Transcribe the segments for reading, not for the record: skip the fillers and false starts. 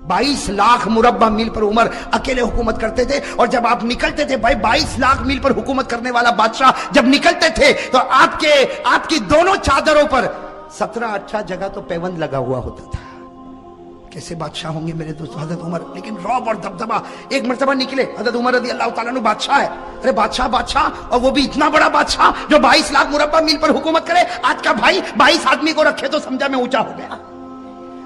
22 लाख मुरब्बा मील पर उमर अकेले हुकूमत करते थे। और जब आप निकलते थे भाई, 22 लाख मील पर हुकूमत करने वाला बादशाह जब निकलते थे तो आपकी दोनों चादरों पर 17-18 जगह तो पैबंद लगा हुआ होता था। कैसे बादशाह होंगे मेरे दोस्तों हजरत उमर। लेकिन रौब और दबदबा। एक मर्तबा निकले हजरत उमर रज़ी अल्लाह ताला अन्हु, बादशाह है, अरे बादशाह, और वो भी इतना बड़ा बादशाह जो 22 लाख मुरब्बा मील पर हुकूमत करे। आज का भाई 22 आदमी को रखे तो समझा मैं ऊंचा हो गया।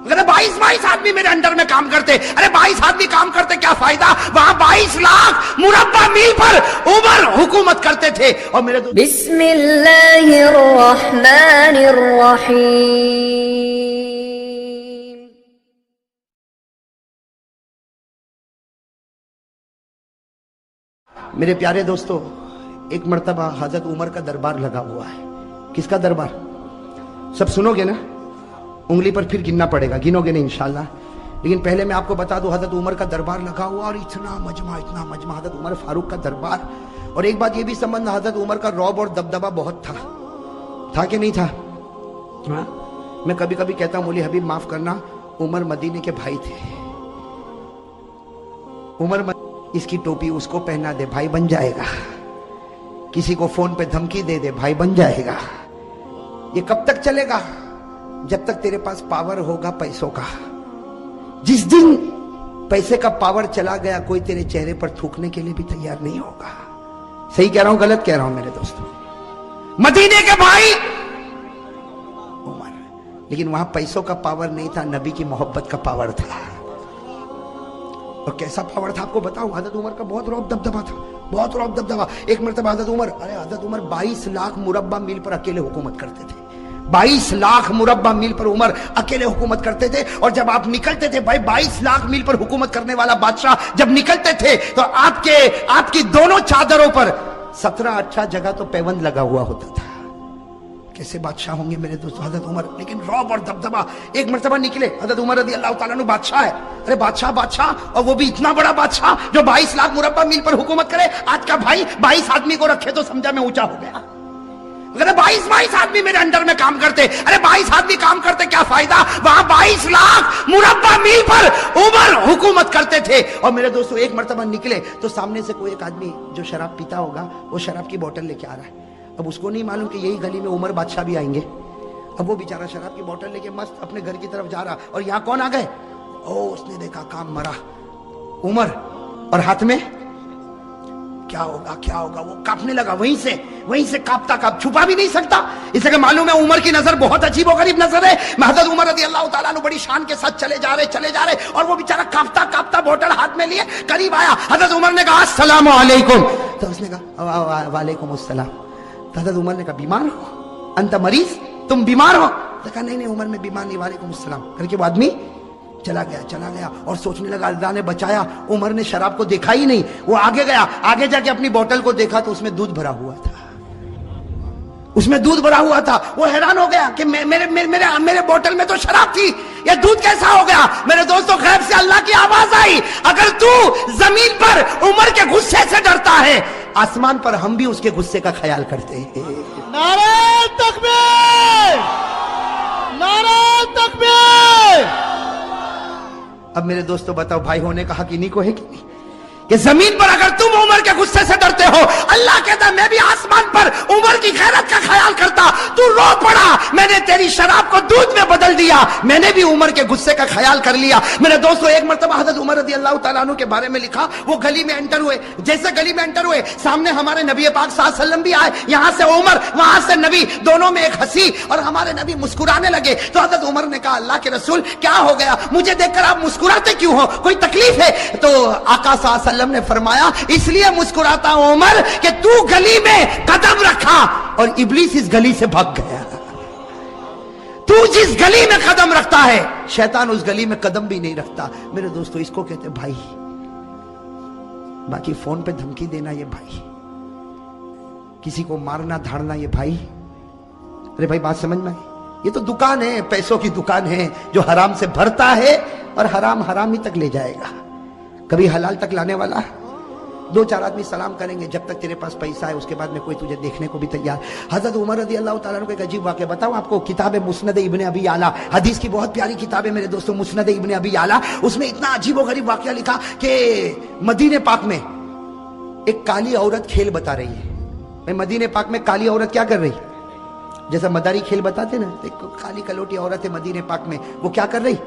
अगर 22 आदमी मेरे अंडर में काम करते, अरे 22 आदमी काम करते क्या फायदा, वहां 22 लाख मुरब्बा मील पर उमर हुकूमत करते थे। और मेरे बिस्मिल्लाहिर रहमानिर रहीम। मेरे प्यारे दोस्तों, एक मर्तबा हजरत उमर का दरबार लगा हुआ है। किसका दरबार? सब सुनोगे ना, उंगली पर फिर गिनना पड़ेगा, गिनोगे नहीं इंशाल्लाह। लेकिन पहले मैं आपको बता दूं, हजरत उमर का दरबार लगा हुआ और इतना मजमा हजरत उमर फारूक का दरबार। और एक बात ये भी समझना, हजरत उमर का रौब और दबदबा बहुत था कि नहीं था? हाँ? मैं कभी कभी कहता हूं, मौली हबीब माफ करना, उमर मदीने के भाई थे। इसकी टोपी उसको पहना दे, भाई बन जाएगा। किसी को फोन पे धमकी दे दे, भाई बन जाएगा। ये कब तक चलेगा? जब तक तेरे पास पावर होगा पैसों का। जिस दिन पैसे का पावर चला गया, कोई तेरे चेहरे पर थूकने के लिए भी तैयार नहीं होगा। सही कह रहा हूं गलत कह रहा हूं मेरे दोस्तों? मदीने के भाई उमर, लेकिन वहां पैसों का पावर नहीं था, नबी की मोहब्बत का पावर था। और कैसा पावर था आपको बताऊं, हजरत उमर का बहुत रौब दबदबा था, बहुत रौब दबदबा। एक मरतबा हजरत उमर 22 लाख मुरब्बा मील पर अकेले हुकूमत करते थे। 22 लाख मुरब्बा मील पर उमर अकेले हुकूमत करते थे। और जब आप निकलते थे भाई, 22 लाख मील पर हुकूमत करने वाला बादशाह जब निकलते थे तो आपकी दोनों चादरों पर 17-18 जगह तो पैबंद लगा हुआ होता था। कैसे बादशाह होंगे मेरे दोस्तों हजरत उमर। लेकिन रौब और दबदबा। एक मर्तबा निकले हजरत उमर रज़ी अल्लाह ताला अन्हु, बादशाह है, अरे बादशाह, और वो भी इतना बड़ा बादशाह जो 22 लाख मुरब्बा मील पर हुकूमत करे। आज का भाई 22 आदमी को रखे तो समझा मैं ऊंचा हो गया। अगर 22 आदमी मेरे अंडर में काम करते, अरे 22 आदमी काम करते क्या फायदा, वहां 22 लाख मुरब्बा मील पर उमर हुकूमत करते थे। और मेरे दोस्तों, एक मर्तबा निकले तो सामने से कोई एक आदमी जो शराब पीता होगा, वो शराब की बोतल लेके आ रहा है। अब उसको नहीं मालूम कि यही गली में उमर बादशाह भी आएंगे। अब वो बेचारा शराब की बोतल लेके मस्त अपने घर की तरफ जा रहा, और यहाँ कौन आ गए? ओ, उसने देखा काम मरा उमर, और हाथ में क्या होगा, वो कांपने लगा। वहीं से कांपता छुपा भी नहीं सकता, इसलिए मालूम है उमर की नजर बहुत अजीब और गरीब नजर है। हजरत उमर रज़ी अल्लाह ताला अन्हु बड़ी शान के साथ चले जा रहे, और वो बेचारा कांपता बोतल हाथ में लिए करीब आया। हजरत उमर ने कहा अस्सलामु अलैकुम, तो उसने कहा वालेकुम अस्सलाम। तो हजरत उमर ने कहा बीमार हो, अंत मरीज, तुम बीमार हो? तो कहा नहीं उमर में बीमार नहीं, वालेकुम अस्सलाम करके वो आदमी चला गया। और सोचने लगा अल्लाह ने बचाया, उमर ने शराब को देखा ही नहीं। वो आगे गया, आगे जाके अपनी बोतल को देखा तो उसमें दूध भरा हुआ था। वो हैरान हो गया कि मेरे बोतल में तो शराब थी, ये दूध कैसा हो गया? मेरे दोस्तों, गैब से अल्लाह की आवाज आई, अगर तू जमीन पर उमर के गुस्से से डरता है, आसमान पर हम भी उसके गुस्से का ख्याल करते हैं। नारे तकबीर, नारे तकबीर। अब मेरे दोस्तों बताओ, भाई होने का हक इन्हीं को है कि नहीं? कि जमीन पर अगर तुम उमर के गुस्से से डरते हो, अल्लाह कहता मैं भी आसमान पर उमर की गैरत का ख्याल करता। तू रो पड़ा, मैंने तेरी शराब को दूध में बदल दिया, मैंने भी उमर के गुस्से का ख्याल कर लिया। मेरे दोस्तों, एक मर्तबा हजरत उमर रज़ी अल्लाह ताला अन्हु के बारे में लिखा, वो गली में एंटर हुए। जैसे गली में एंटर हुए, सामने हमारे नबी पाक सल्लल्लाहु अलैहि वसल्लम भी आए, यहां से उमर, वहां से नबी, दोनों में एक हंसी, और हमारे नबी मुस्कुराने लगे। तो हजरत उमर ने कहा अल्लाह के रसूल क्या हो गया, मुझे देखकर आप मुस्कुराते क्यों हो, कोई तकलीफ है? तो आका सल्लल्लाहु अलैहि वसल्लम ने फरमाया इसलिए मुस्कुराता हूं उमर कि तू गली में कदम रखा और इब्लीस इस गली से भाग गया। तू जिस गली में कदम रखता है, शैतान उस गली में कदम भी नहीं रखता। मेरे दोस्तों, इसको कहते भाई। बाकी फोन पे धमकी देना ये भाई, किसी को मारना धाड़ना ये भाई। अरे भाई बात समझ में, ये तो दुकान है, पैसों की दुकान है, जो हराम से भरता है और हराम ही तक ले जाएगा, कभी हलाल तक लाने वाला दो चार आदमी सलाम करेंगे, जब तक तेरे पास पैसा है उसके बाद में कोई तुझे देखने को भी तैयार। हजरत उमर रज़ी अल्लाह ताला अन्हु का एक अजीब वाक़या बताऊं आपको। किताब है मुस्नद इब्न अबी आला, हदीस की बहुत प्यारी किताब है मेरे दोस्तों, मुस्नद इब्न अबी आला। उसमें इतना अजीब व गरीब वाक़या लिखा कि मदीने पाक में एक काली औरत खेल बता रही है। भाई मदीने पाक में काली औरत क्या कर रही? जैसा मदारी खेल बताते ना, एक काली कलोटी औरत है मदीने पाक में, वो क्या कर रही?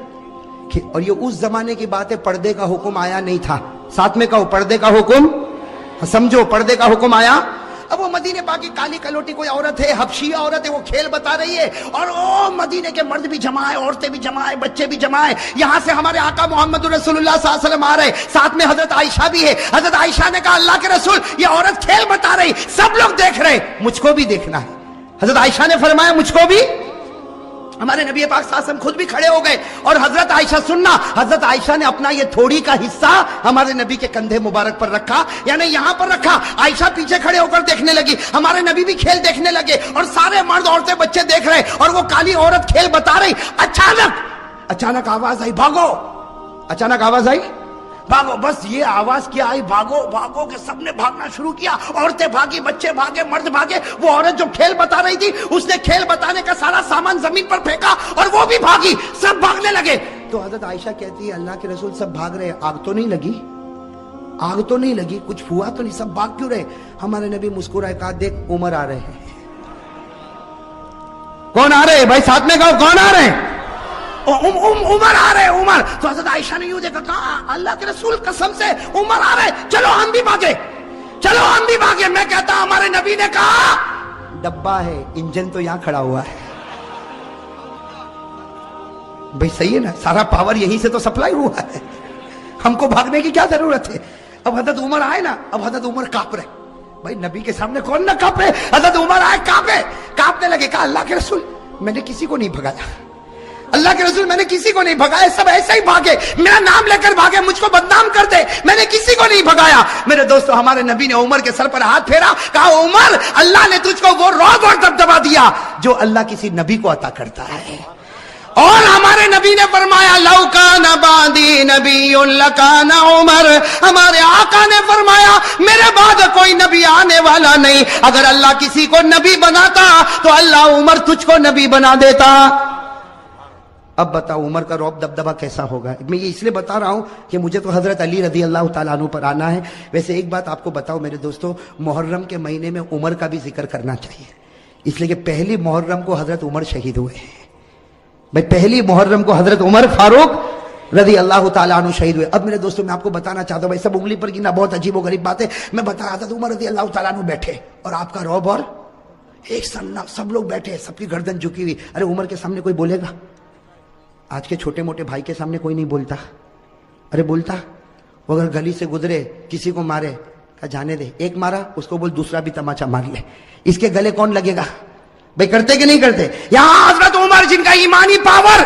और ये उस जमाने की बात है, पर्दे का हुक्म आया नहीं था। साथ में कहो पर्दे का हुक्म, समझो पर्दे का हुक्म आया। अब वो मदीने पाक की काली कलोटी कोई औरत है, हबशी औरत है, वो खेल बता रही है और ओ मदीने के मर्द भी जमा है, औरतें भी जमा है, बच्चे भी जमा है। यहां से हमारे आका मोहम्मद रसूलुल्लाह सल्लल्लाहु अलैहि वसल्लम आ रहे, साथ में हजरत आयशा भी है। हजरत आयशा ने कहा अल्लाह के रसूल ये औरत खेल बता रही, सब लोग देख रहे, मुझको भी देखना है। हजरत आयशा ने फरमाया मुझको भी। हमारे नबी पाक सासम खुद भी खड़े हो गए और हजरत आयशा सुनना, हजरत आयशा ने अपना ये थोड़ी का हिस्सा हमारे नबी के कंधे मुबारक पर रखा, यानी यहां पर रखा। आयशा पीछे खड़े होकर देखने लगी, हमारे नबी भी खेल देखने लगे और सारे मर्द औरतें बच्चे देख रहे और वो काली औरत खेल बता रही। अचानक आवाज आई भागो, अचानक आवाज आई भागो। बस ये आवाज क्या आई, भागो भागो के सबने भागना शुरू किया। औरतें भागी, बच्चे भागे, मर्द भागे। वो औरत जो खेल बता रही थी उसने खेल बताने का सारा सामान जमीन पर फेंका और वो भी भागी, सब भागने लगे। तो हजरत आयशा कहती है अल्लाह के रसूल सब भाग रहे, आग तो नहीं लगी? आग तो नहीं लगी, कुछ हुआ तो नहीं, सब भाग क्यों रहे? हमारे नबी मुस्कुराए, कहा देख उमर आ रहे हैं। कौन आ रहे भाई? साथ में कहो कौन आ रहे हैं? उमर आ रहे, उमर। तो हजरत आयशा ने यूं देखा, कहा अल्लाह के रसूल कसम से उमर आ रहे, चलो हम भी भागे, चलो हम भी भागे। मैं कहता हमारे नबी ने कहा डब्बा है, इंजन तो यहां खड़ा हुआ है। भाई सही है ना, सारा पावर यहीं से तो सप्लाई हुआ है, हमको भागने की क्या जरूरत है? अब हजरत उमर आए ना, अब हजरत उमर कांप रहे। भाई नबी के सामने कौन ना कांपे? हजरत उमर आए, कांपने लगे। कहा अल्लाह के रसूल मैंने किसी को नहीं भगाया, अल्लाह के रसूल मैंने किसी को नहीं भगाया, सब ऐसे ही भागे, मेरा नाम लेकर भागे, मुझको बदनाम कर दे, मैंने किसी को नहीं भगाया। मेरे दोस्तों हमारे नबी ने उमर के सर पर हाथ फेरा, कहा उमर अल्लाह ने तुझको वो रौब और दबदबा दिया जो अल्लाह किसी नबी को अता करता है। और हमारे नबी ने फरमाया लौकाना बादी नबीयुन लकाना उमर, हमारे आका ने फरमाया मेरे बाद कोई नबी आने वाला नहीं, अगर अल्लाह किसी को नबी बनाता तो अल्लाह उमर तुझको नबी बना देता। अब बताओ उमर का रौब दबदबा कैसा होगा? मैं ये इसलिए बता रहा हूं कि मुझे तो हजरत अली रदी अल्लाह ताला अन्हु पर आना है। वैसे एक बात आपको बताओ मेरे दोस्तों, मुहर्रम के महीने में उमर का भी जिक्र करना चाहिए, इसलिए कि पहली मुहर्रम को हजरत उमर शहीद हुए हैं। भाई पहली मुहर्रम को हजरत उमर फारूक रदी अल्लाह ताला अन्हु शहीद हुए। अब मेरे दोस्तों मैं आपको बताना चाहता हूं, भाई सब उंगली पर गिनना बहुत अजीब व गरीब बात है। मैं बता रहा था उमर रदी अल्लाह ताला अन्हु बैठे और आपका रौब और एक सन्ना, सब लोग बैठे, सबकी गर्दन झुकी हुई। अरे उमर के सामने कोई बोलेगा? आज के छोटे मोटे भाई के सामने कोई नहीं बोलता। अरे बोलता, वो अगर गली से गुजरे किसी को मारे, कहा जाने दे, एक मारा उसको बोल दूसरा भी तमाचा मार ले, इसके गले कौन लगेगा? भाई करते कि नहीं करते? यहां हजरत उमर जिनका ईमानी पावर,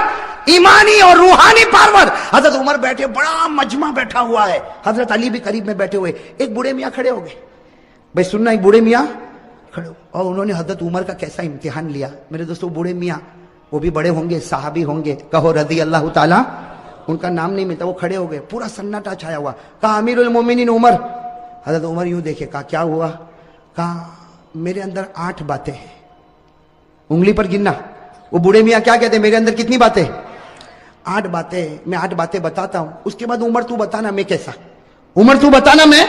ईमानी और रूहानी पावर, हजरत उमर बैठे, बड़ा मजमा बैठा हुआ है, हजरत अली भी करीब में बैठे हुए। एक बूढ़े मियाँ खड़े हो गए, भाई सुनना, एक बूढ़े मियाँ खड़े, और उन्होंने हजरत उमर का कैसा इम्तिहान लिया। मेरे दोस्तों बूढ़े मियाँ वो भी बड़े होंगे, साहबी होंगे, कहो रदी अल्लाह ताला, उनका नाम नहीं मिलता, वो खड़े हो गए, पूरा सन्नाटा छाया हुआ। कहा अमीरुल मोमिनीन उमर। हजरत उमर यूं देखे, कहा क्या हुआ? कहा मेरे अंदर 8 बातें हैं, उंगली पर गिनना। वो बूढ़े मियाँ क्या कहते हैं, मेरे अंदर कितनी बातें? 8 बातें। मैं 8 बातें बताता हूं, उसके बाद उमर तू बताना मैं कैसा, उमर तू बताना मैं।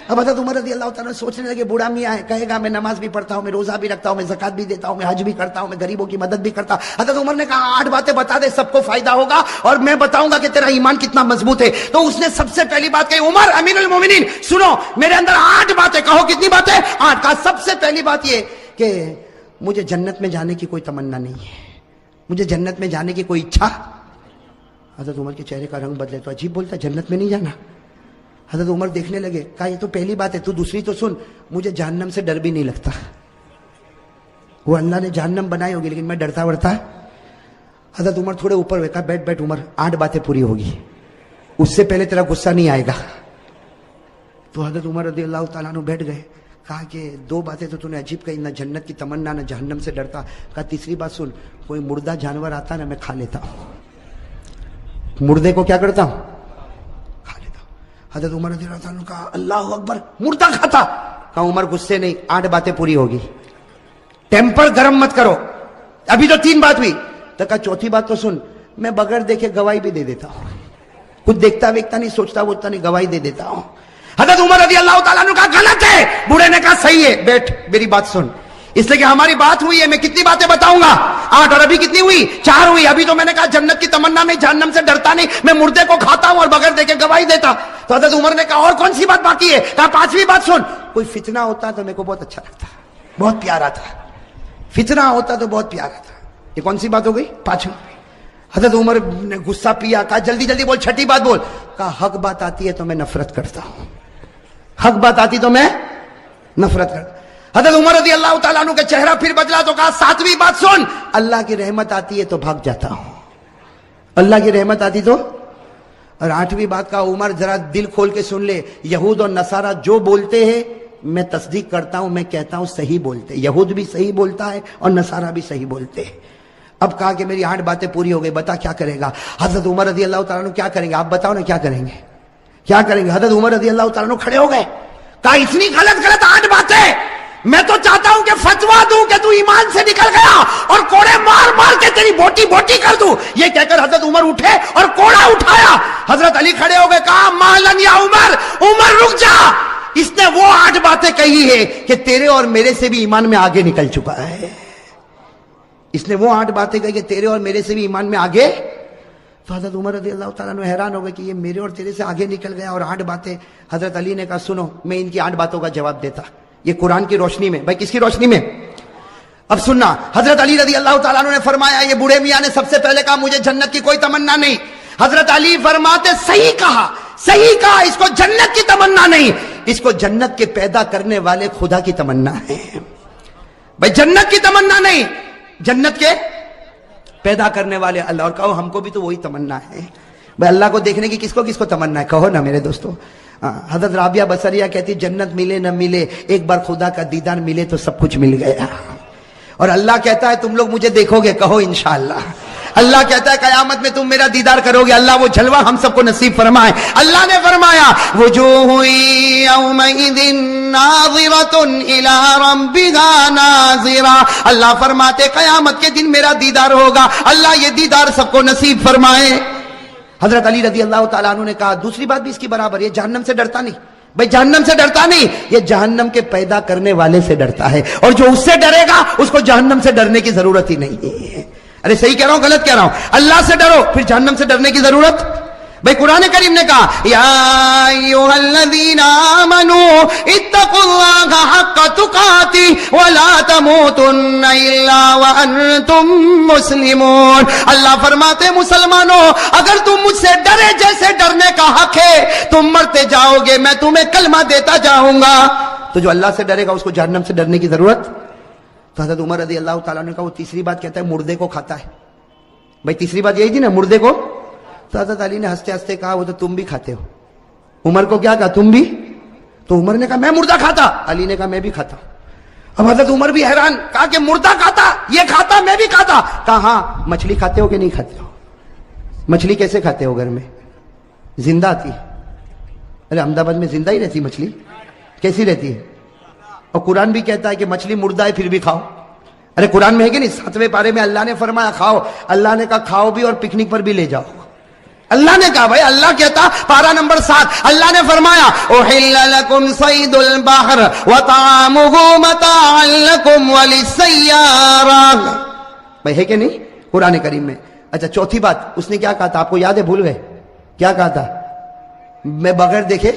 अब हजरत उमर रज़ी अल्लाह ताला सोचने लगे, बूढ़ा मियाँ है, कहेगा मैं नमाज भी पढ़ता हूँ, मैं रोजा भी रखता हूँ, मैं ज़कात भी देता हूँ, मैं हज भी करता हूँ, मैं गरीबों की मदद भी करता हूँ। हजरत उमर ने कहा 8 बातें बता दे, सबको फायदा होगा और मैं बताऊंगा कि तेरा ईमान कितना मजबूत है। तो उसने सबसे पहली बात कही, उमर अमीरुल मोमिनीन सुनो, मेरे अंदर 8 बातें। कहो कितनी बातें? 8। कहा सबसे पहली बात ये कि मुझे जन्नत में जाने की कोई तमन्ना नहीं है, मुझे जन्नत में जाने की कोई इच्छा। हजरत उमर के चेहरे का रंग बदले, तो अजीब बोलता जन्नत में नहीं जाना। हजरत उमर देखने लगे, कहा ये तो पहली बात है, तू दूसरी तो सुन, मुझे जहन्नम से डर भी नहीं लगता। वो अल्लाह ने जहन्नम बनाई होगी लेकिन मैं डरता वरता। हजरत उमर थोड़े ऊपर हुए, कहा बैठ बैठ उमर, 8 बातें पूरी होगी, उससे पहले तेरा गुस्सा नहीं आएगा। तो हजरत उमर रज़ी अल्लाह ताला अन्हु बैठ गए। कहा कि 2 बातें तो तूने अजीब कही, ना जन्नत की तमन्ना ना जहन्नम से डरता। कहा तीसरी बात सुन, कोई मुर्दा जानवर आता ना मैं खा लेता हूं, मुर्दे को क्या करता हूं, खा लेता हूं। حضرت عمر رضی اللہ عنہ نے کہا اللہ اکبر مردہ کھاتا. کہا عمر غصے نہیں, 8 باتیں پوری ہوگی, ٹیمپر گرم مت کرو, ابھی تو 3 بات ہوئی. تو کہا چوتھی بات تو سن, میں بغیر دیکھے گواہی بھی دے دیتا ہوں, کچھ دیکھتا ویکھتا نہیں, سوچتا ووچتا نہیں, گواہی دے دیتا ہوں. حضرت عمر رضی اللہ تعالیٰ نے کہا غلط ہے. بوڑھے نے کہا صحیح ہے, بیٹھ میری بات سن, اس لیے کہ ہماری بات ہوئی ہے, میں کتنی باتیں بتاؤں گا, 8, اور ابھی کتنی ہوئی, 4 ہوئی. ابھی تو میں نے کہا جنت کی تمنا نہیں, جہنم سے ڈرتا نہیں, میں مردے کو کھاتا ہوں اور بغیر دیکھے گواہی دیتا. تو حضرت عمر نے کہا اور کون سی بات باقی ہے. کہا 5ویں بات سن. کوئی فتنہ ہوتا تو میرے کو بہت اچھا لگتا, بہت پیارا تھا, فتنہ ہوتا تو بہت پیارا تھا. یہ کون سی بات ہو گئی, 5ویں. حضرت عمر نے غصہ پیا, کہا جلدی جلدی بول, 6ٹھی بات بول. کہا حق بات آتی ہے تو میں نفرت کرتا ہوں, حق بات آتی تو میں نفرت کرتا. حضرت عمر رضی اللہ تعالیٰ عنہ کا چہرہ پھر بدلا تو کہا 7ویں بات سن. اللہ کی رحمت آتی ہے تو بھاگ جاتا ہوں, اللہ کی رحمت آتی تو. اور 8ویں بات کا عمر ذرا دل کھول کے سن لے, یہود اور نصارہ جو بولتے ہیں میں تصدیق کرتا ہوں, میں کہتا ہوں صحیح بولتے, یہود بھی صحیح بولتا ہے اور نصارہ بھی صحیح بولتے ہیں. اب کہا کہ میری 8 باتیں پوری ہو گئی, بتا کیا کرے گا. حضرت عمر رضی اللہ تعالیٰ عنہ کیا کریں گے, آپ بتاؤ نا کیا کریں گے, کیا کریں گے. حضرت عمر رضی اللہ تعالیٰ عنہ کھڑے ہو گئے, کہا اتنی غلط 8 باتیں, میں تو چاہتا ہوں کہ فتوا دوں کہ تو ایمان سے نکل گیا اور کوڑے مار مار کے تیری بوٹی بوٹی کر دوں. یہ کہہ کر حضرت عمر اٹھے اور کوڑا اٹھایا. حضرت علی کھڑے ہو گئے, کہا مالن یا عمر, عمر رک جا, اس نے وہ 8 باتیں کہی ہے کہ تیرے اور میرے سے بھی ایمان میں آگے نکل چکا ہے. اس نے وہ 8 باتیں کہی کہ تیرے اور میرے سے بھی ایمان میں آگے. تو حضرت عمر رضی اللہ تعالیٰ عنہ حیران ہو گئے کہ یہ میرے اور تیرے سے آگے نکل گیا اور 8 باتیں. حضرت علی نے کہا سنو, میں ان کی 8 باتوں کا جواب دیتا, یہ قرآن کی روشنی میں. بھائی کس کی روشنی میں, اب سننا. حضرت علی رضی اللہ تعالیٰ عنہ نے فرمایا, یہ بوڑھے میاں نے سب سے پہلے کہا مجھے جنت کی کوئی تمنا نہیں. حضرت علی فرماتے صحیح کہا, صحیح کہا, اس کو جنت کی تمنا نہیں, اس کو جنت کے پیدا کرنے والے خدا کی تمنا ہے. بھائی جنت کی تمنا نہیں, جنت کے پیدا کرنے والے اللہ. اور کہو ہم کو بھی تو وہی تمنا ہے. بھائی اللہ کو دیکھنے کی کس کو تمنا ہے, کہو نا میرے دوستو. حضرت رابعہ بصریہ کہتی جنت ملے نہ ملے, ایک بار خدا کا دیدار ملے تو سب کچھ مل گیا. اور اللہ کہتا ہے تم لوگ مجھے دیکھو گے, کہو انشاءاللہ. اللہ کہتا ہے قیامت میں تم میرا دیدار کرو گے. اللہ وہ جلوہ ہم سب کو نصیب فرمائے. اللہ نے فرمایا وجوہ یومئذ ناظرۃ الی ربها ناظرہ. اللہ فرماتے قیامت کے دن میرا دیدار ہوگا. اللہ یہ دیدار سب کو نصیب فرمائے. حضرت علی رضی اللہ تعالیٰ عنہ نے کہا دوسری بات بھی اس کی برابر, یہ جہنم سے ڈرتا نہیں. بھائی جہنم سے ڈرتا نہیں, یہ جہنم کے پیدا کرنے والے سے ڈرتا ہے, اور جو اس سے ڈرے گا اس کو جہنم سے ڈرنے کی ضرورت ہی نہیں ہے. ارے صحیح کہہ رہا ہوں غلط کہہ رہا ہوں, اللہ سے ڈرو پھر جہنم سے ڈرنے کی ضرورت. بھائی قرآن کریم نے کہا یا ایھا الذین آمنوا اتقوا اللہ حق تقاتہ ولا تموتن الا وانتم مسلمون. اللہ فرماتے مسلمانوں اگر تم مجھ سے ڈرے جیسے ڈرنے کا حق ہے, تم مرتے جاؤ گے میں تمہیں کلمہ دیتا جاؤں گا. تو جو اللہ سے ڈرے گا اس کو جہنم سے ڈرنے کی ضرورت. تو حضرت عمر رضی اللہ تعالیٰ نے کہا وہ تیسری بات کہتا ہے مردے کو کھاتا ہے. بھائی تیسری بات یہی تھی نا, مردے کو. تو حضرت علی نے ہنستے ہنستے کہا وہ تو تم بھی کھاتے ہو. عمر کو کیا کہا, تم بھی. تو عمر نے کہا میں مردہ کھاتا, علی نے کہا میں بھی کھاتا. اب حضرت عمر بھی حیران, کہا کہ مردہ کھاتا, یہ کھاتا, میں بھی کھاتا. کہا ہاں مچھلی کھاتے ہو کہ نہیں کھاتے ہو. مچھلی کیسے کھاتے ہو, گھر میں زندہ آتی. ارے احمد آباد میں زندہ ہی رہتی مچھلی, کیسی رہتی ہے. اور قرآن بھی کہتا ہے کہ مچھلی مردہ ہے پھر بھی کھاؤ. ارے قرآن میں ہے کہ نہیں, 7ویں پارے میں اللہ نے فرمایا کھاؤ. اللہ نے کہا کھاؤ بھی اور پکنک پر بھی لے جاؤ. اللہ نے کہا بھائی, اللہ کہتا پارہ نمبر 7, اللہ نے فرمایا احل لکم صید البحر وطعامہ متاعا لکم وللسیارہ. بھائی ہے کہ نہیں قرآن کریم میں. اچھا چوتھی بات اس نے کیا کہا تھا, آپ کو یاد ہے, بھول گئے کیا کہا تھا, میں بغیر دیکھے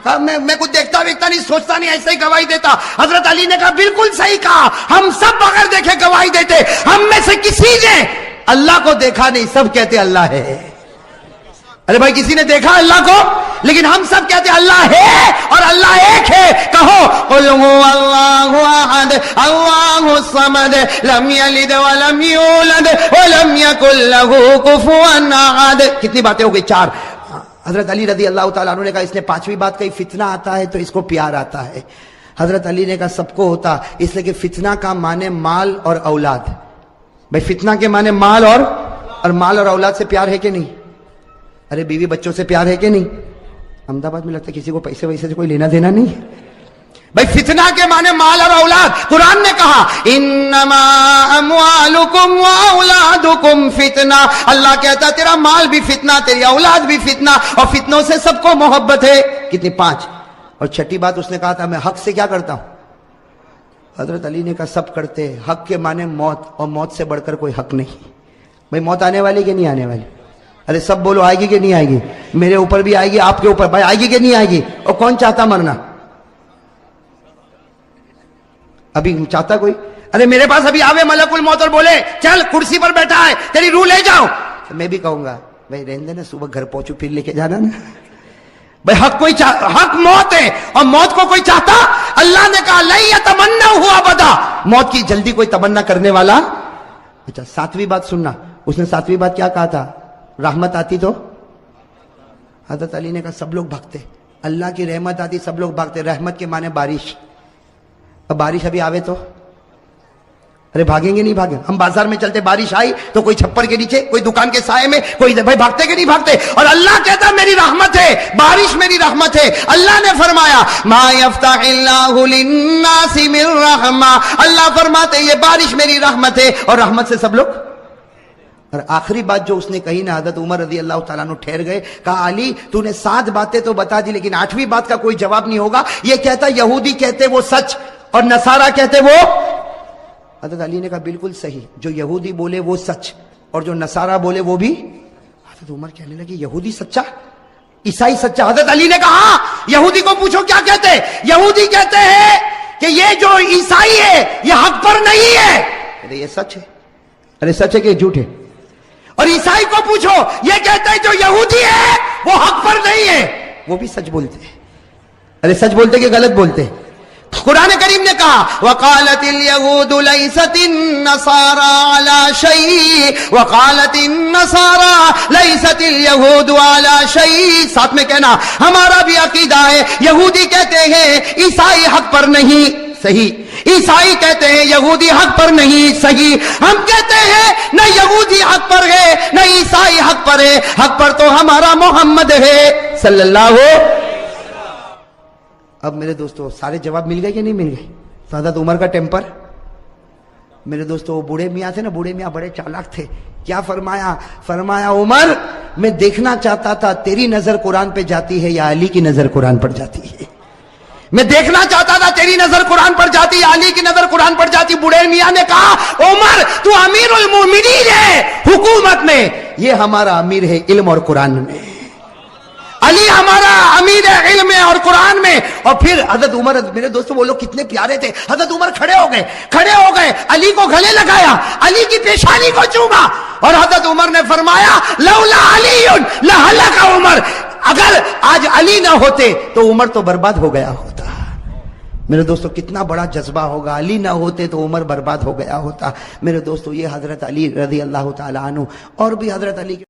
میں کچھ دیکھتا ویکھتا نہیں, سوچتا نہیں, ایسے ہی گواہی دیتا. حضرت علی نے کہا بالکل صحیح کہا, ہم سب بغیر دیکھے گواہی دیتے. ہم میں سے کسی نے اللہ کو دیکھا نہیں, سب کہتے اللہ ہے. ارے بھائی کسی نے دیکھا اللہ کو, لیکن ہم سب کہتے اللہ ہے اور اللہ ایک ہے. کہو قل هو اللہ احد اللہ الصمد لم یلد ولم یولد ولم یکن له کفوا احد. کتنی باتیں ہو گئی, 4. حضرت علی رضی اللہ تعالیٰ عنہ نے کہا اس نے 5ویں بات کہی فتنہ آتا ہے تو اس کو پیار آتا ہے. حضرت علی نے کہا سب کو ہوتا, اس لیے کہ فتنہ کا معنی مال اور اولاد. بھائی فتنہ کے معنی مال اور مال اور اولاد سے پیار ہے کہ نہیں. ارے بیوی بچوں سے پیار ہے کہ نہیں. अहमदाबाद में लगता है किसी को पैसे वैसे से कोई लेना देना नहीं है भाई। फितना के माने माल और औलाद। कुरान ने कहा इन्नमा अम्वालुकुम व औलादुकुम फितना। अल्लाह कहता तेरा माल भी फितना, तेरी औलाद भी फितना, और फितनों से सबको मोहब्बत है। कितनी? 5। और छठी बात उसने कहा था मैं हक से क्या करता हूं। हजरत अली ने कहा सब करते हैं, हक के माने मौत, और मौत से बढ़कर कोई हक नहीं। भाई मौत आने वाली कि नहीं आने वाली? अरे सब बोलो आएगी कि नहीं आएगी? मेरे ऊपर भी आएगी, आपके ऊपर भाई आएगी कि नहीं आएगी? और कौन चाहता मरना? अभी चाहता कोई? अरे मेरे पास अभी आवे मलकुल मौत और बोले चल कुर्सी पर बैठा है तेरी रूह ले जाओ, तो मैं भी कहूंगा भाई रहने देना, सुबह घर पहुंचू फिर लेके जाना ना। भाई हक कोई हक मौत है, और मौत को कोई चाहता? अल्लाह ने कहा लै यतमन्ना हुआ बदा, मौत की जल्दी कोई तमन्ना करने वाला। अच्छा 7वीं बात सुनना, उसने 7वीं बात क्या कहा था? रहमत आती तो हजरत अली ने कहा सब लोग भागते, अल्लाह की रहमत आती सब लोग भागते। रहमत के माने बारिश। अब बारिश अभी आवे तो अरे भागेंगे नहीं भागे? हम बाजार में चलते, बारिश आई तो कोई छप्पर के नीचे, कोई दुकान के साए में, कोई भाई भागते कि नहीं भागते? और अल्लाह कहता मेरी रहमत है, बारिश मेरी रहमत है। अल्लाह ने फरमाया मा यफ्ताहिल्लाहु लिन्नासि मिर रहमा, अल्लाह फरमाते ये बारिश मेरी रहमत है, और रहमत से सब लोग। और आखिरी बात जो उसने कही ना, हज़रत उमर रज़ी अल्लाह तआला अन्हु ठहर गए, कहा अली तूने 7 बातें तो बता दी, लेकिन 8वीं बात का कोई जवाब नहीं होगा। ये कहता यहूदी कहते वो सच और नसारा कहते वो। हज़रत अली ने कहा बिल्कुल सही, जो यहूदी बोले वो सच और जो नसारा बोले वो भी। हज़रत उमर कहने लगे यहूदी सच्चा, ईसाई सच्चा। हज़रत अली ने कहा यहूदी को पूछो क्या कहते हैं? यहूदी कहते हैं कि ये जो ईसाई है ये हक पर नहीं है। अरे ये सच है। अरे सच है कि झूठ है? और ईसाई को पूछो, ये कहते हैं जो यहूदी है वो हक पर नहीं है, वो भी सच बोलते हैं। अरे सच बोलते कि गलत बोलते? कुरान करीम ने कहा वकालतिल यहूदु लैसतिन नसारा अला शै, वकालतिन नसारा लैसतिल यहूदु अला शै। साथ में कहना हमारा भी अकीदा है, यहूदी कहते हैं ईसाई हक पर नहीं, सही। ईसाई कहते हैं यहूदी हक पर नहीं, सही। हम कहते हैं न यहूदी हक पर है न ईसाई हक पर है, हक पर तो हमारा मोहम्मद है सल्लल्लाहु। अब मेरे दोस्तों सारे जवाब मिल गए कि नहीं मिल गए? तो हज़रत उमर का टेम्पर, मेरे दोस्तों वो बूढ़े मियाँ थे ना, बूढ़े मियाँ बड़े चालाक थे। क्या फरमाया? फरमाया उमर मैं देखना चाहता था तेरी नजर कुरान पे जाती है या अली की नजर कुरान पर जाती है। मैं देखना चाहता था तेरी नजर कुरान पर जाती है अली की नजर कुरान पर जाती। बूढ़े मियाँ ने कहा उमर तू अमीरुल मोमिनीन है हुकूमत में, ये हमारा अमीर है इल्म और कुरान में। अली हमारा अमीर है इल्म में और कुरान में। और फिर हजरत उमर, मेरे दोस्तों वो लोग कितने प्यारे थे। हजरत उमर खड़े हो गए, अली को गले लगाया, अली की पेशानी को चूमा, और हजरत उमर ने फरमाया लौला अलीयुन लहलका उमर, अगर आज अली ना होते तो उमर तो बर्बाद हो गया होता। मेरे दोस्तों कितना बड़ा जज्बा होगा, अली ना होते तो उमर बर्बाद हो गया होता। मेरे दोस्तों ये हजरत अली रज़ी अल्लाह तआला अन्हु, और भी हजरत अली के